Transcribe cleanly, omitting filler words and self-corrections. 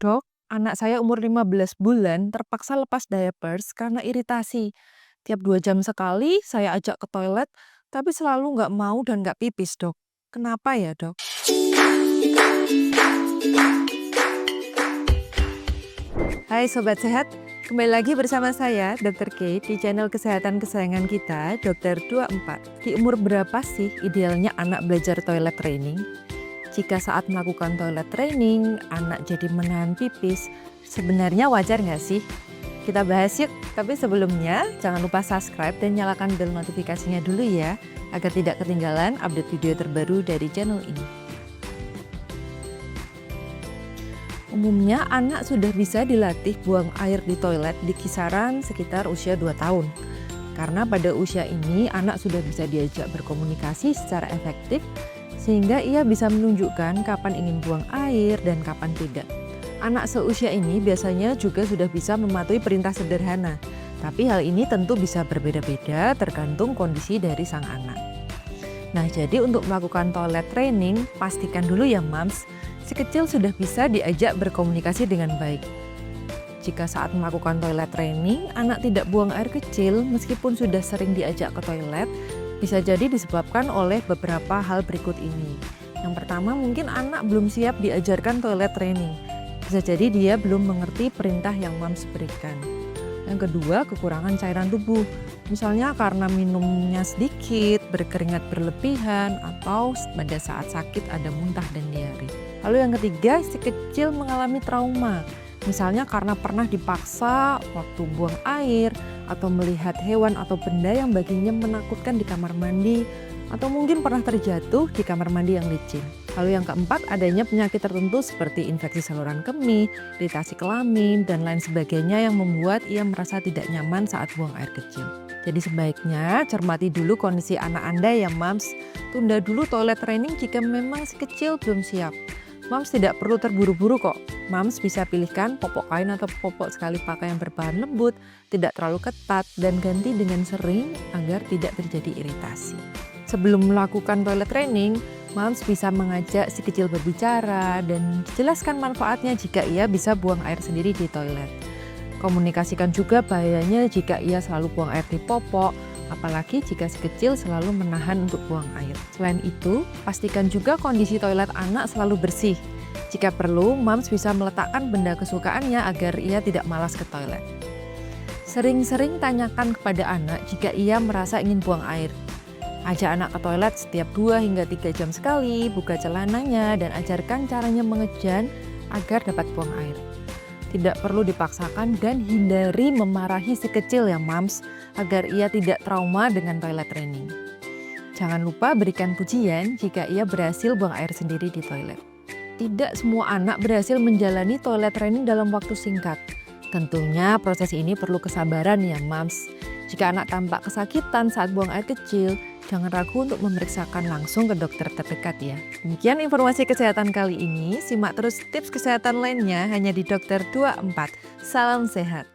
Dok, anak saya umur 15 bulan terpaksa lepas diapers karena iritasi. Tiap 2 jam sekali saya ajak ke toilet, tapi selalu nggak mau dan nggak pipis, dok. Kenapa ya, dok? Hai Sobat Sehat, kembali lagi bersama saya, Dr. Kate, di channel kesehatan kesayangan kita, Dokter 24. Di umur berapa sih idealnya anak belajar toilet training? Jika saat melakukan toilet training, anak jadi menahan pipis, sebenarnya wajar nggak sih? Kita bahas yuk, tapi sebelumnya jangan lupa subscribe dan nyalakan bel notifikasinya dulu ya, agar tidak ketinggalan update video terbaru dari channel ini. Umumnya anak sudah bisa dilatih buang air di toilet di kisaran sekitar usia 2 tahun. Karena pada usia ini anak sudah bisa diajak berkomunikasi secara efektif, sehingga ia bisa menunjukkan kapan ingin buang air dan kapan tidak. Anak seusia ini biasanya juga sudah bisa mematuhi perintah sederhana, tapi hal ini tentu bisa berbeda-beda tergantung kondisi dari sang anak. Nah, jadi untuk melakukan toilet training, pastikan dulu ya Mams, si kecil sudah bisa diajak berkomunikasi dengan baik. Jika saat melakukan toilet training, anak tidak buang air kecil meskipun sudah sering diajak ke toilet, bisa jadi disebabkan oleh beberapa hal berikut ini. Yang pertama, mungkin anak belum siap diajarkan toilet training. Bisa jadi dia belum mengerti perintah yang Mams berikan. Yang kedua, kekurangan cairan tubuh. Misalnya karena minumnya sedikit, berkeringat berlebihan, atau pada saat sakit ada muntah dan diare. Lalu yang ketiga, si kecil mengalami trauma. Misalnya karena pernah dipaksa waktu buang air, atau melihat hewan atau benda yang baginya menakutkan di kamar mandi, atau mungkin pernah terjatuh di kamar mandi yang licin. Lalu yang keempat, adanya penyakit tertentu seperti infeksi saluran kemih, iritasi kelamin, dan lain sebagainya yang membuat ia merasa tidak nyaman saat buang air kecil. Jadi sebaiknya cermati dulu kondisi anak Anda ya Mams. Tunda dulu toilet training jika memang si kecil belum siap. Mams tidak perlu terburu-buru kok. Mams bisa pilihkan popok kain atau popok sekali pakai yang berbahan lembut, tidak terlalu ketat, dan ganti dengan sering agar tidak terjadi iritasi. Sebelum melakukan toilet training, Mams bisa mengajak si kecil berbicara dan jelaskan manfaatnya jika ia bisa buang air sendiri di toilet. Komunikasikan juga bahayanya jika ia selalu buang air di popok, apalagi jika si kecil selalu menahan untuk buang air. Selain itu, pastikan juga kondisi toilet anak selalu bersih. Jika perlu, Mams bisa meletakkan benda kesukaannya agar ia tidak malas ke toilet. Sering-sering tanyakan kepada anak jika ia merasa ingin buang air. Ajak anak ke toilet setiap 2 hingga 3 jam sekali, buka celananya, dan ajarkan caranya mengejan agar dapat buang air. Tidak perlu dipaksakan dan hindari memarahi si kecil ya Mams, agar ia tidak trauma dengan toilet training. Jangan lupa berikan pujian jika ia berhasil buang air sendiri di toilet. Tidak semua anak berhasil menjalani toilet training dalam waktu singkat. Tentunya proses ini perlu kesabaran ya Mams. Jika anak tampak kesakitan saat buang air kecil, jangan ragu untuk memeriksakan langsung ke dokter terdekat ya. Demikian informasi kesehatan kali ini. Simak terus tips kesehatan lainnya hanya di Dokter 24. Salam sehat.